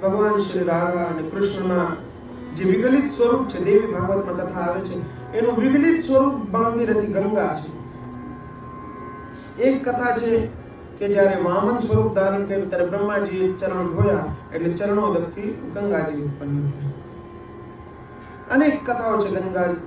ભગવાન શ્રી રાધા અને કૃષ્ણના જે વિગલિત સ્વરૂપ છે, દેવી ભાગવતમાં કથા આવે છે, એનું વિગલિત સ્વરૂપ ભાગીરથી ગંગા છે. એક કથા છે કે જ્યારે વામન સ્વરૂપ ધારણ કર્યું ત્યારે બ્રહ્માજીએ ચરણ ધોયા એટલે ચરણોદકથી ગંગાજી ઉત્પન્ન થયા. અનેક કથાઓ છે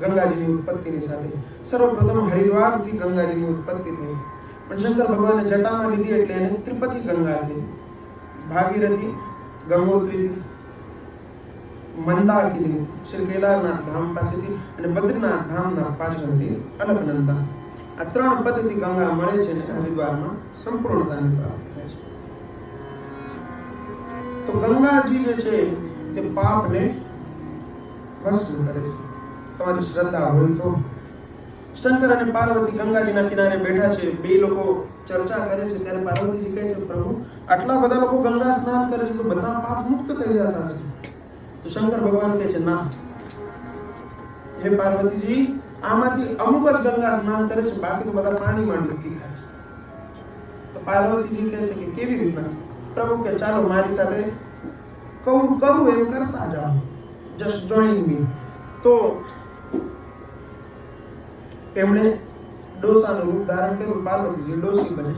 ગંગાજીની ઉત્પત્તિની સાથે. સર્વપ્રથમ હરિદ્વારથી ગંગાજીની ઉત્પત્તિ થઈ, પણ શંકર ભગવાને જટામાં લીધી એટલે એને ત્રિપતિ ગંગા થઈ. ભાગીરથી, ગંગોત્રીથી, મંદાકિની શ્રી કેદારનાથ ધામ પાસેથી અને બદ્રીનાથ ધામના પાછળથી અલકનંદા, આ 3 પદ્ધતિ ગંગા મળે છે અને હરિદ્વારમાં સંપૂર્ણતાની પ્રાપ્તિ થાય છે. તો ગંગાજી જે છે તે પાપને ભસ્મ કરે છે. તમારી શ્રદ્ધા હોય તો શંકર અને પાર્વતી ગંગાજીના કિનારે બેઠા છે. 2 લોકો ચર્ચા કરે છે ત્યારે પાર્વતીજી કહે છે, પ્રભુ આટલા બધા લોકો ગંગા સ્નાન કરે છે તો બધા પાપ મુક્ત થઈ જતા હશે. તો શંકર ભગવાન કહે છે, ના હે પાર્વતીજી, આમાંથી અમુક જ ગંગા સ્નાન કરે છે, બાકી તો બધા પાણીમાં ડૂબકી ખાય છે. તો પાર્વતીજી કહે છે કે કેવી રીતના? પ્રભુ કે ચાલો મારી સાથે કરું એમ કરતા જાઓ, જસ્ટ જોઈન મી. તો એમણે ડોસાનું રૂપ ધારણ કર્યું. પાર્વતીજી ડોસી બને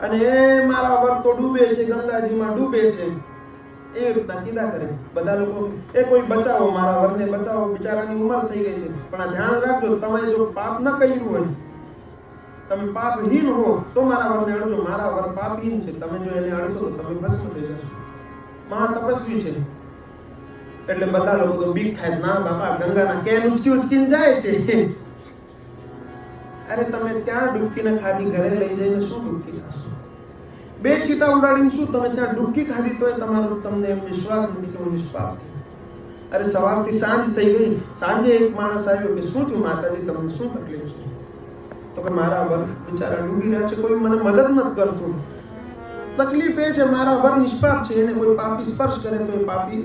અને એ મારા વર તો ડૂબે છે, ગંગાજીમાં ડૂબે છે, એ રીતના કીધા કરે. બધા લોકો એ કોઈ બચાવો, મારા વરને બચાવો, બિચારાની ઉંમર થઈ ગઈ છે. પણ આ ધ્યાન રાખજો, તમે જો પાપ ન કર્યું હોય, તમે પાપહીન હો તો મારા વરને અડજો. મારા વર પાપહીન છે, તમે જો એને અડશો તો તમે ભસ્મ થઈ જશો. મહા તપસ્વી છે. એટલે બધા લોકો તો બીક થાય, ના બાપા ગંગાના કેન ઉચકીને જાય છે. અરે તમે ત્યાં ડૂબકીને ખાધી, ઘરે લઈ જઈને શું ડૂબકી ખાશો? 2 છીટા ઉડાડીને શું તમે ત્યાં ડૂબકી ખાધી તોય તમને એમ વિશ્વાસ નથી કે હું નિષ્પાપ છું. અરે સવારથી સાંજ થઈ ગઈ, સાંજે એક માણસ આવ્યો કે શું થયું માતાજી, તમને શું તકલીફ છે? તો કે મારા વર બિચારા ડૂબી રહ્યા છે, કોઈ મને મદદ નથી કરતું. તકલીફ એ છે મારા વર નિષ્પાપ છે, એને કોઈ પાપી સ્પર્શ કરે તો એ પાપી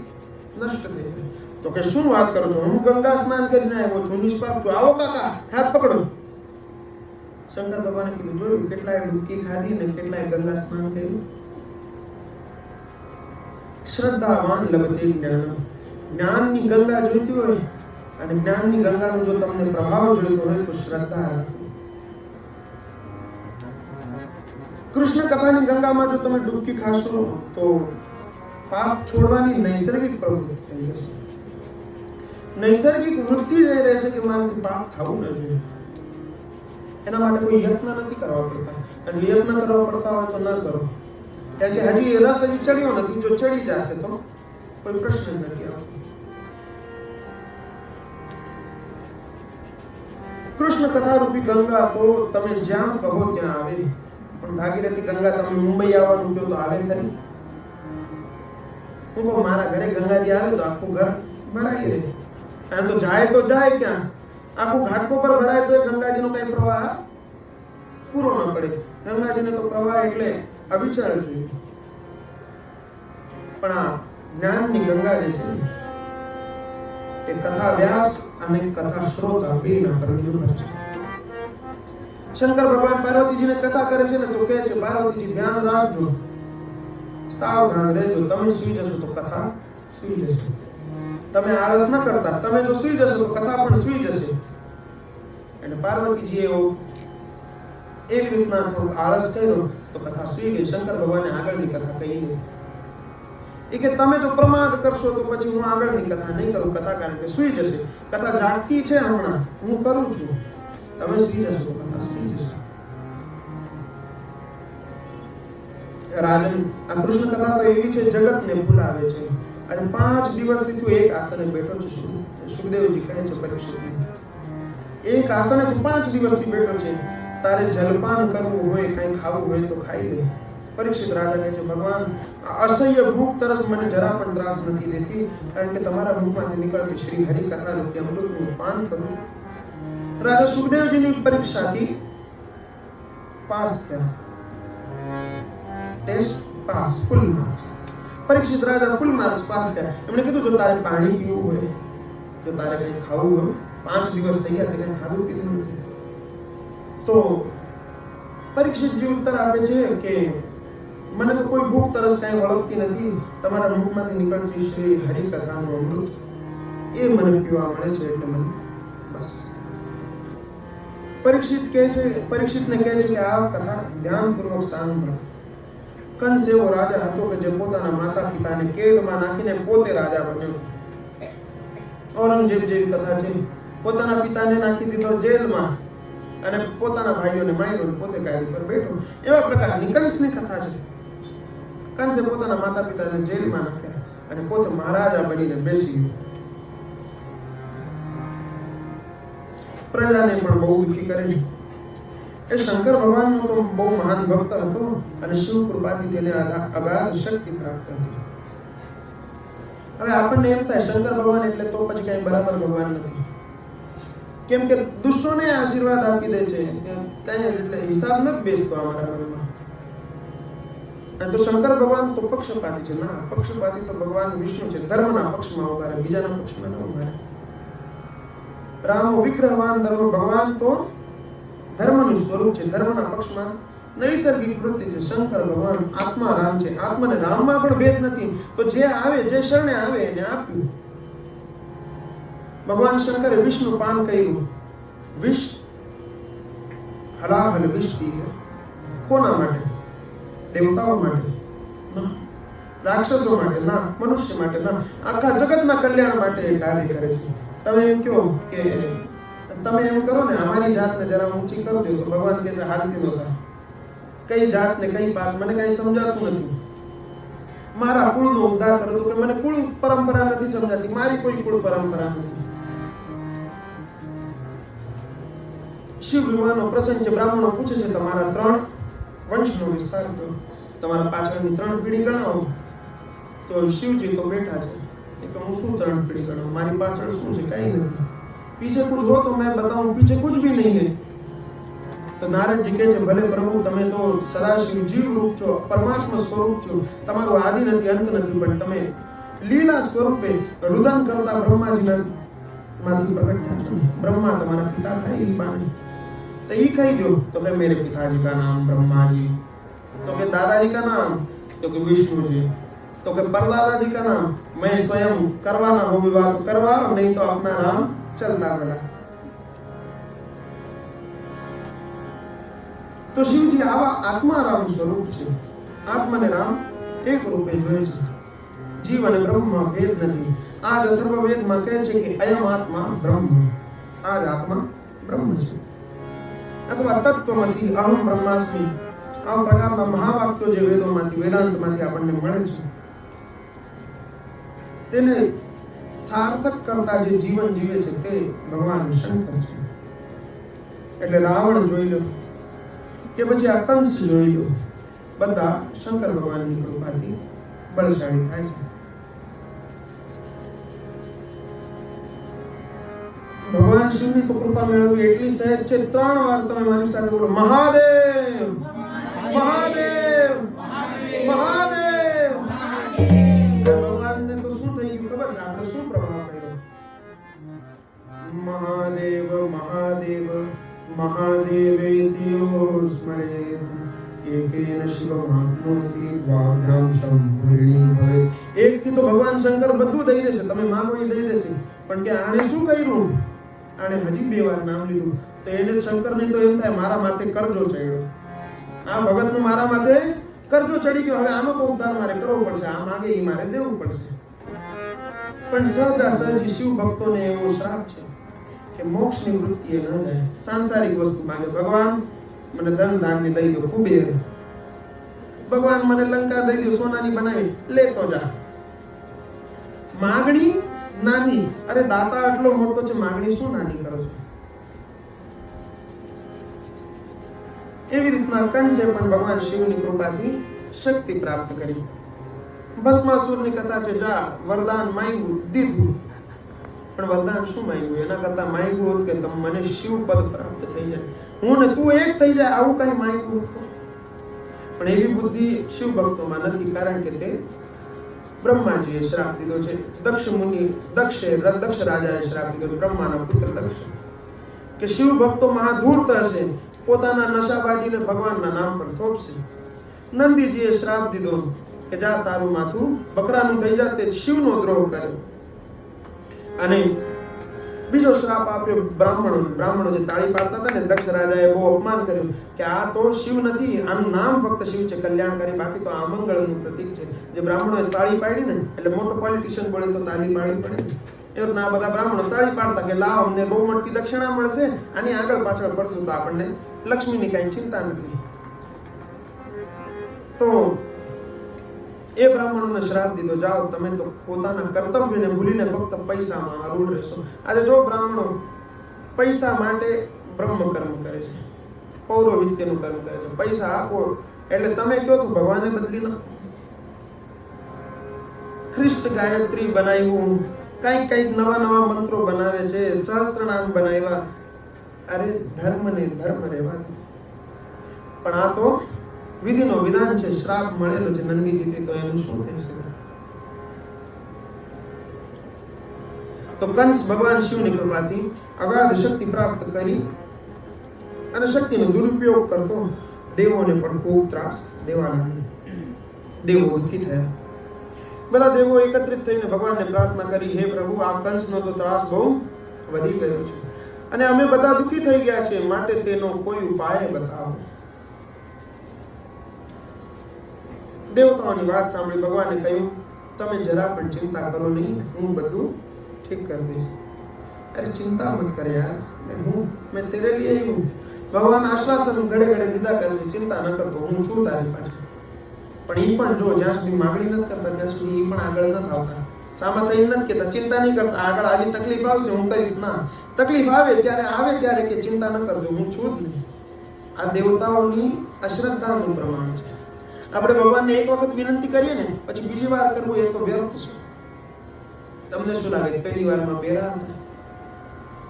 નષ્ટ થઈ જાય. તો કે શું વાત કરો છો? હું ગંગા સ્નાન કરીને આવ્યો છું, નિષ્પાપ છું. આવો કાકા, હાથ પકડો. શંકર ભગવાને કીધું, જોયું કેટલાય ડૂબકી ખાધી ને કેટલાય ગંગા સ્નાન કર્યું. શ્રદ્ધાવાન લભતે જ્ઞાન. જ્ઞાનની ગંગા જોઈતી હોય અને જ્ઞાનની ગંગાનો જો તમને પ્રભાવ જોઈતો હોય તો શ્રદ્ધા રાખો. કૃષ્ણ કથાની ગંગામાં જો તમે ડૂબકી ખાશો તો પાપ છોડવાની નૈસર્ગિક પ્રવૃત્તિ થઈ જશે. નૈસર્ગિક વૃત્તિ જ રહેશે કે મારાથી પાપ થવું ન જોઈએ. એના માટે કોઈ યત્ન નથી કરવા પડતા, અને યત્ન કરવા પડતા હોય તો ન કરો, કારણ કે હજી રસ ચડ્યો નથી. જો ચડી જશે તો કોઈ પ્રશ્ન નથી આવતો. કૃષ્ણ કથા રૂપી ગંગા તો તમે જ્યાં કહો ત્યાં આવે. પણ ભાગીરથી ગંગા તમે મુંબઈ આવવાનું કહો તો આવે ખરી? હું કહું મારા ઘરે ગંગાજી આવે તો આખું ઘર ભરાઈ રહે. અને તો જાય ક્યાં? આખું ઘાટકો પર ભરાય તો ગંગાજીનો કઈ પ્રવાહ પૂરો ન પડે. ગંગાજીનો તો પ્રવાહ એટલે અવિચળ જોઈએ. પણ આ જ્ઞાનની ગંગા જે છે એ કથા વ્યાસ અને કથા શ્રોતા બેના પર નિર્ભર છે. શંકર ભગવાન પાર્વતીજીને કથા કરે છે ને તો કહે છે, પાર્વતીજી ધ્યાન રાખજો, સાવધાન રહેજો. તમે સુઈ જશો તો કથા સુઈ જશે. તમે આળસ ન કરતા, તમે જો સુઈ જશો તો કથા પણ સુઈ જશે. અને પાર્વતીજી એવી રીતના થોડું આળસ કર્યો તો કથા સુઈ ગઈ. શંકર ભગવાને આગળની કથા કહી ગઈ એ કે તમે જો પ્રમાદ કરશો તો પછી હું આગળની કથા નહીં કરું. કથા કારણ કે સુઈ જશે. કથા જાગતી છે, હમણાં હું કરું છું. તમે સુઈ જશો તો કથા સુઈ જશે. રાજન, આ કૃષ્ણ કથા તો એવી છે જગતને ભૂલાવે છે. આજે 5 દિવસથી તું એક આસને બેઠો છે. સુખદેવજી કહે છે પરીક્ષિતને, એક આસને તું 5 દિવસથી બેઠો છે. તારે જલપાન કરવું હોય, કંઈ ખાવું હોય તો ખાઈ લે. પરીક્ષિત રાજા કહે છે, ભગવાન આ અસહ્ય ભૂખ તરસ મને જરા પણ ત્રાસ નથી દેતી, કારણ કે તમારા મુખમાંથી નીકળતી શ્રી હરિ કથા રૂપી અમૃતનું પાન કરું છું. રાજા સુખદેવજીની પરીક્ષાથી પાસ થયા. Test pass, full marks. Parikshit રાજા ફૂલ માર્ક્સ પાસ થયા. એમણે કીધું, જો તારે પાણી પીવું હોય, જો તારે કંઈ ખાવું હોય, 5 દિવસ થઈ ગયા, કંઈ ખાધું પીધું નથી. તો પરીક્ષિતજી ઉત્તર આપે છે કે મને તો કોઈ ભૂખ તરસ કાંઈ વળગતી નથી, તમારા મુખમાંથી નીકળતી શ્રી હરિકથાનું અમૃત એ મને પીવા મળે છે, એટલે મને બસ. પરીક્ષિતને કહે છે કે આ કથા ધ્યાનપૂર્વક સાંભળો. કંસ એવો રાજા હતો કે જે પોતાના માતા પિતાને કેદમાં નાખીને પોતે રાજા બન્યો. ઔરંગઝેબ જેવી કથા છે, પોતાના પિતાને નાખી દીધો જેલમાં અને પોતાના ભાઈઓને માર્યો, પોતે ગાદી પર બેઠો. એવા પ્રકારની કંસની કથા છે. કંસે પોતાના માતા પિતાને જેલમાં નાખ્યા અને પોતે મહારાજા બનીને બેસી ગયો. પ્રજાને પણ બહુ દુઃખી કરી. એ શંકર ભગવાનનો તો બહુ મહાન ભક્ત હતો અને શિવ કૃપાથી તેને અગાધ શક્તિ પ્રાપ્ત હતી. હવે આપણને એમ થાય શંકર ભગવાન એટલે તો પછી કઈ બરાબર ભગવાન નથી, કેમ કે દુષ્ટોને આશીર્વાદ આપી દે છે, કઈ એટલે હિસાબ નથી બેસતો અમારા મનમાં. અને તો શંકર ભગવાન તો પક્ષપાતી છે. ના, પક્ષપાતી તો ભગવાન વિષ્ણુ છે, ધર્મના પક્ષમાં ઉભા રહે, બીજાના પક્ષમાં ન ઉભા રહે. રામો વિગ્રહવાન ધર્મ, ભગવાન તો ધર્મનું સ્વરૂપ છે, ધર્મના પક્ષમાં નૈસર્ગિક કૃત્ય છે. શંકર ભગવાન આત્મા રામ છે, આત્માને રામમાં પણ ભેદ નથી. તો જે આવે, જે શરણે આવે એને આપ્યું. ભગવાન શંકરે વિષનું પાન કર્યું. વિષ, હલાહલ વિષ પી. કોના માટે? દેવતાઓ માટે ના, રાક્ષસો માટે ના, મનુષ્ય માટે ના, આખા જગતના કલ્યાણ માટે એ કાર્ય કરે છે. તમે એમ કહો કે તમે એમ કરો ને અમારી જાતને જરા ઊંચી કરી દો, તો ભગવાન કહે છે હાલતી નહોતા. કઈ જાતને કઈ પાત મને કઈ સમજાતું નથી. મારા કુળનો ઉદ્ધાર કરો, તો કે મને કુળ પરંપરા નથી સમજાતી, મારી કોઈ કુળ પરંપરા નથી. શિવ વિવાહનો પ્રસંગ છે. બ્રાહ્મણો પૂછે છે તમારા 3 વંશનો વિસ્તાર કરો, તમારા પાછળની 3 પેઢી ગણાવો. તો શિવજી તો બેઠા છે કે હું શું 3 પેઢી ગણાવું, મારી પાછળ શું છે, કઈ નથી. पीछे कुछ हो तो मैं बताऊं, पीछे कुछ भी नहीं है. तो नारद जी કહે છે ભલે પ્રભુ તમે તો સદાશિવ જીવ રૂપ છો, પરમાત્મા સ્વરૂપ છો, તમારું આદિ નથી અંત નથી, પણ તમે લીલા સ્વરૂપે રુદન કરતા બ્રહ્માજીના માંથી પ્રकट થયા છો. ब्रह्मा તમારા પિતા થાય એ બાને तो ये कही दो. तो कि मेरे पिताजी का नाम ब्रह्मा जी, तो कि दादाजी का नाम, तो कि विष्णु जी, तो कि परदादा जी का नाम मैं स्वयं करवाना हो विवाह तो करवा, नहीं तो अपना नाम चलता बड़ा. तो शिवजी आवा आत्माराम स्वरूप છે. આત્માને રામ એક રૂપે જોયે છે. જીવ અને બ્રહ્મમાં ભેદ નથી. આ જ અથર્વવેદમાં કહે છે કે અયમ આત્મા બ્રહ્મ, આ જ આત્મા બ્રહ્મ છે. અથવા તત્વમસી અહમ બ્રહ્માસ્મિ, આ પ્રકારના મહાવાક્યો જે વેદોમાંથી વેદાંતમાંથી આપણને મળે છે, તેને સાર્થક કરતા જે જીવન જીવે છે તે ભગવાન શંકર છે. એટલે રાવણ જોઈ લો કે પછી આ કંસ જોઈ લો, બધા શંકર ભગવાનની કૃપાથી બળશાળી થાય છે. ભગવાન શિવની તો કૃપા મેળવવી એટલી સહેજ છે. 3 વાર તમે મારી સાથે બોલો મહાદેવ મહાદેવ મહાદેવ. ભગવાનને તો શું થઈ ગયું ખબર છે? આપણે શું પ્રભાવ કર્યો? મહાદેવ મહાદેવ મહાદેવેત્યો સ્મરેત એકેન શિવમાપ્નોતિ દ્વાભ્યામ સંપૂર્ણી ભવેત. એકથી તો ભગવાન શંકર બધું દઈ દેશે, તમે માંગો એ દઈ દેશે. પણ કે આણે શું કર્યું? આણે હજી 2 વાર નામ લીધું તો એને શંકરને તો એમ થાય મારા માથે કરજો ચડ્યો, આ ભગતનું મારા માથે કરજો ચડી ગયો, હવે આનો તો ઉદ્ધાર મારે કરવો પડશે, આ માંગે એ મારે દેવું પડશે. પણ સહજ શિવ ભક્તોને એવો શ્રાપ છે કે મોક્ષની વૃત્તિએ ન જાય, સાંસારિક વસ્તુ માંગે. ભગવાન મને ધન ધાન્ય દઈ દો, કુબેર. ભગવાન મને લંકા દઈ દો, સોનાની બનાવી લેતો જા. માગણી નાની. અરે દાતા આટલો મોટો છે, માગણી શું નાની કરો છો? એવી રીતના કંસે પણ ભગવાન શિવની કૃપાથી શક્તિ પ્રાપ્ત કરી. ભસ્માસુરની કથા છે, જા વરદાન માંગ્યું દીધું, પણ વરદાન શું માંગ્યું? એના કરતા માંગ્યું હોત કે તમે મને શિવ પદ પ્રાપ્ત થઈ જાય, હું ને તું એક થઈ જાય, આવું કઈ માંગ્યું હોત. પણ એવી બુદ્ધિ શિવ ભક્તોમાં નથી, કારણ કે તે બ્રહ્માજીએ શ્રાપ દીધો છે. દક્ષ રાજાએ શ્રાપ દીધો, બ્રહ્માના પુત્ર દક્ષ, કે શિવ ભક્તો મહાધૂર્ત હશે, પોતાના નશાબાજીને ભગવાનના નામ પર થોપશે. નંદીજીએ શ્રાપ દીધો કે જા તારું માથું બકરાનું થઈ જા, તે શિવનો દ્રોહ કર્યો. અને બીજો શ્રાપ આપ્યો બ્રાહ્મણો જે તાળી પાડતા હતા ને, દક્ષ રાજાએ બહુ અપમાન કર્યું કે આ તો શિવ નથી, આનું નામ ફક્ત શિવ છે, કલ્યાણકારી, બાકી તો અમંગળનું પ્રતીક છે. જે બ્રાહ્મણોએ તાળી પાડી ને એટલે મોટો પોલિટિશિયન બોલે તો તાળી પાડવી પડે. એ રીતના આ બધા બ્રાહ્મણો તાળી પાડતા કે લાવ અમને બહુ મોટી દક્ષિણા મળશે, આની આગળ પાછળ કરશું તો આપણને લક્ષ્મીની કાંઈ ચિંતા નથી. તો એ બ્રાહ્મણોને શ્રાપ દીધો, જાઓ તમે તો પોતાના કર્તવ્યને ભૂલીને ફક્ત પૈસામાં આરૂઢ રહેશો. આજે જો બ્રાહ્મણો પૈસા માટે બ્રહ્મ કર્મ કરે છે, પૌરોહિત્યનું કર્મ કરે છે. પૈસા આપો એટલે તમે કહો તો ભગવાને બદલી નાખો. ખ્રિસ્ત ગાયત્રી બનાવ્યું, કઈક નવા મંત્રો બનાવે છે, સહસ્ત્રનામ બનાવ્યા. અરે ધર્મને ધર્મ રહેવા દો. પણ આ તો વિધિનો વિધાન છે, શ્રાપ મળેલો છે નંદીજીથી, તો એનું શું થઈ શકે? તો કંસ ભગવાન શિવની કૃપાથી અગાધ શક્તિ પ્રાપ્ત કરી અને શક્તિનો દુરુપયોગ કરતો દેવોને પણ ખૂબ ત્રાસ દેવા લાગ્યો. દેવો દુઃખી થયા. બધા દેવો એકત્રિત થઈને ભગવાનને પ્રાર્થના કરી, હે પ્રભુ, આ કંસનો તો ત્રાસ બહુ વધી ગયો છે અને અમે બધા દુઃખી થઈ ગયા છે, માટે તેનો કોઈ ઉપાય બતાવો. દેવતાઓની વાત સાંભળી ભગવાને કહ્યું, તમે જરા પણ ચિંતા કરો નહીં, હું બધું ઠીક કરી દઈશ. અરે ચિંતા મત કરે યાર, મેં તેરે લીએ હું. ભગવાન આશ્વાસન ઘડે ઘડે દીધા કરે છે, ચિંતા ન કરતો, હું છું તારી પાછળ. પણ એ પણ જો જ્યાં સુધી માગણી નથી કરતા ત્યાં સુધી એ પણ આગળ નથી આવતા. સામા થઈને નથી કહેતા ચિંતા નહીં કરતા, આગળ આવી તકલીફ આવશે હું કહીશ ના. તકલીફ આવે ત્યારે કે ચિંતા ન કરજો, હું છું જ નહીં. આ દેવતાઓની અશ્રદ્ધાનું પ્રમાણ છે. આપણે ભગવાનને એક વખત વિનંતી કરીએ ને પછી બીજી વાર કરવું એ તો વ્યર્થ છે. તમને શું લાગે પહેલી વારમાં બેરા હતા?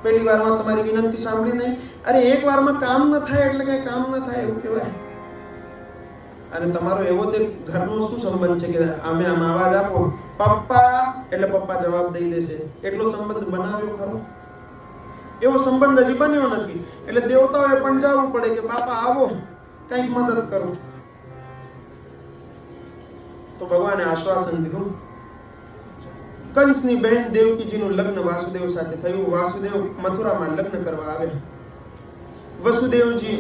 પહેલી વારમાં તમારી વિનંતી સાંભળી નહીં? અરે એક વારમાં કામ ન થાય એટલે કઈ કામ ન થાય એવું કહેવાય. અને તમારો એવો તે ઘરનો શું સંબંધ છે કે અમે આમ અવાજ આપો પપ્પા એટલે પપ્પા જવાબ દઈ દેશે, એટલો સંબંધ બનાવ્યો ખરો? એવો સંબંધ હજી બન્યો નથી. એટલે દેવતાઓએ પણ જવું પડે કે બાપા આવો, કંઈક મદદ કરો. તો ભગવાને આશ્વાસન દીધું. કંસની બહેન દેવકીજીનું લગ્ન વાસુદેવ સાથે થયું. વાસુદેવ મથુરામાં લગ્ન કરવા આવ્યા. વસુદેવજી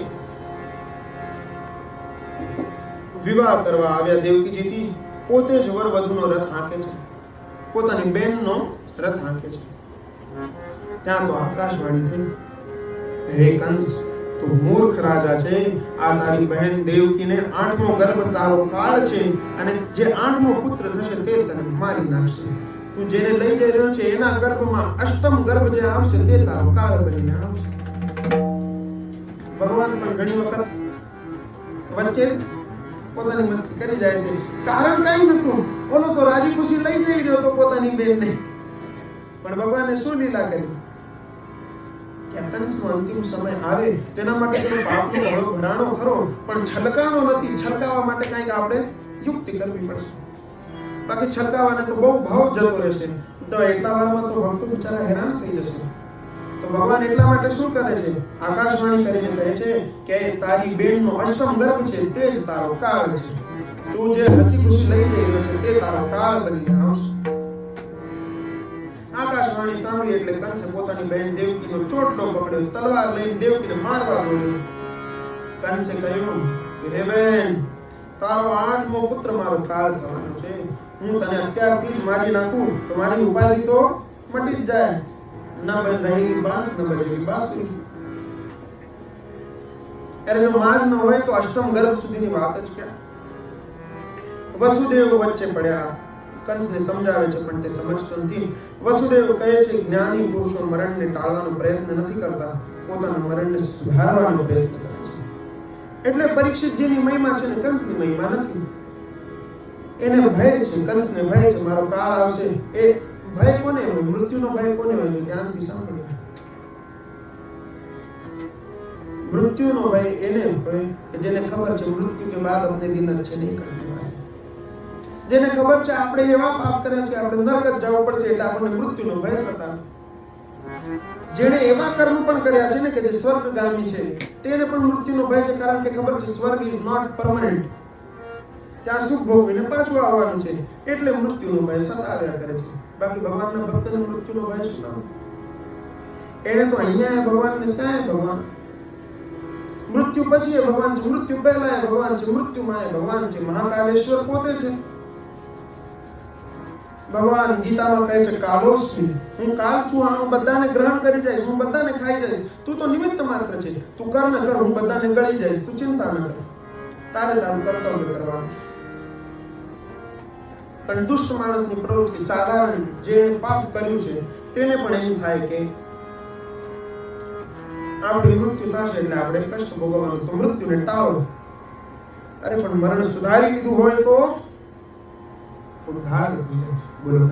વિવાહ કરવા આવ્યા દેવકીજીથી. પોતે જ વર વધુનો રથ હાંકે છે, પોતાની બહેનનો રથ હાંકે છે. ત્યાં તો આકાશવાણી થઈ, હે કંસ, તું મૂર્ખ રાજા છે. આ તારી બહેન દેવકીને 8મો ગર્ભ તારો કાળ છે અને જે 8મો પુત્ર થશે તે તને મારી નાખશે. તું જેને લઈ જઈ રહ્યો છે એના ગર્ભમાં 8મ ગર્ભ જે આવશે તે તારો કાળ બનીને આવશે. ભગવાન પણ ઘણી વખત વચ્ચે પોતાની મસ્તી કરી જાય છે. કારણ કઈ નતું, ઓલો તો રાજી ખુશી લઈ જઈ રહ્યો તો પોતાની બેનને. પણ ભગવાને શું લીલા કરી કે કંસનો અંતિમ સમય આવે તેના માટે તેનો પાપનો ઘડો ભરાણો ખરો, પણ છલકાનો નથી. છલકાવા માટે કંઈક આપણે યુક્તિ કરવી પડશે, બાકી છલકાવાને તો બહુ ભાવ જતો રહેશે. તો એટલા વારમાં તો ભક્તો બિચારા હેરાન થઈ જશે. તો ભગવાન એટલા માટે શું કરે છે? આકાશવાણી કરીને કહે છે કે તારી બેનનો 8મ ગર્ભ છે તે જ તારો કાળ છે. તું જે હસી ખુશી લઈ જઈ રહ્યો છે તે તારો કાળ બનીને આવશે. આકાશવાણી સાંભળી એટલે કંસે પોતાની બહેન દેવકીનો ચોટલો પકડ્યો, તલવાર લઈને દેવકીને મારવા દોડ્યો. કંસે કહ્યું કે હે બેન, તારો 8મો પુત્ર મારો કાળ થવાનો છે. હું તને અત્યારથી જ મારી નાખું તો મારી ઉપાધિ તો મટી જ જાય. ન બજેલી બાંસ ન બજેલી બાંસુરી. અરે જો માજ ન હોય તો 8મ ગર્ભ સુધીની વાત જ ક્યાં? વસુદેવ વચ્ચે પડ્યા. કંસને સમજાવે છે પણ તે સમજતો નથી. વસુદેવ કહે છે જ્ઞાની પુરુષો મરણને ટાળવાનો પ્રયત્ન નથી કરતા, પોતાના મરણને સુધારવાનો પ્રયત્ન કરે છે. એટલે પરીક્ષિતજીની મહિમા છે ને કંસની મહિમા નથી. એને ભય છે, કંસને ભય છે મારો કાળ આવશે. એ ભય કોને હોય? મૃત્યુનો ભય કોને હોય? ધ્યાનથી સાંભળો. મૃત્યુનો ભય એને હોય કે જેને ખબર છે મૃત્યુ કે બાદ અપને દિન અચ્છે નહીં કરને વાલે. જેને ખબર છે આપણે એવા પાપ કર્યા છે આપણે નરક જ જવું પડશે એટલે આપણને મૃત્યુનો ભય સતાવે. જેણે એવા કર્મ પણ કર્યા છે ને કે જે સ્વર્ગગામી છે તેને પણ મૃત્યુનો ભય છે, કારણ કે ખબર છે સ્વર્ગ ઇઝ નોટ પરમનન્ટ. ત્યાં સુખ ભોગવીને પાછું આવવાનું છે, એટલે મૃત્યુનો ભય સતાવ્યા કરે છે. બાકી ભગવાનના ભક્તને મૃત્યુનો ભય શું નામ? એને તો અહીંયા ભગવાન ને ત્યાં ભગવાન, મૃત્યુ પછી એ ભગવાન છે, મૃત્યુ પહેલા એ ભગવાન છે, મૃત્યુમાં એ ભગવાન છે. મહાકાલેશ્વર પોતે છે. ભગવાન ગીતામાં કહે છે કાલોસ્મી, હું કાલ છું, હું બધાને ગ્રહણ કરી જઈશ, હું બધાને ખાઈ જઈશ. તું તો નિમિત્ત માત્ર છે, તું કર ન કર, હું બધાને ગળી જઈશ, તું ચિંતા ન કર, તારે તારું કર્તવ્ય કરવાનું છે. પણ દુષ્ટ માણસની પ્રવૃત્તિ, સાધારણ જેણે પાપ કર્યું છે તેને પણ એમ થાય કે આપણી મૃત્યુ થશે એટલે આપણે કષ્ટ ભોગવવાનું, તો મૃત્યુને ટાળો. અરે પણ મરણ સુધારી લીધું હોય તો ઉદ્ધાર થઈ જાય. બોલો.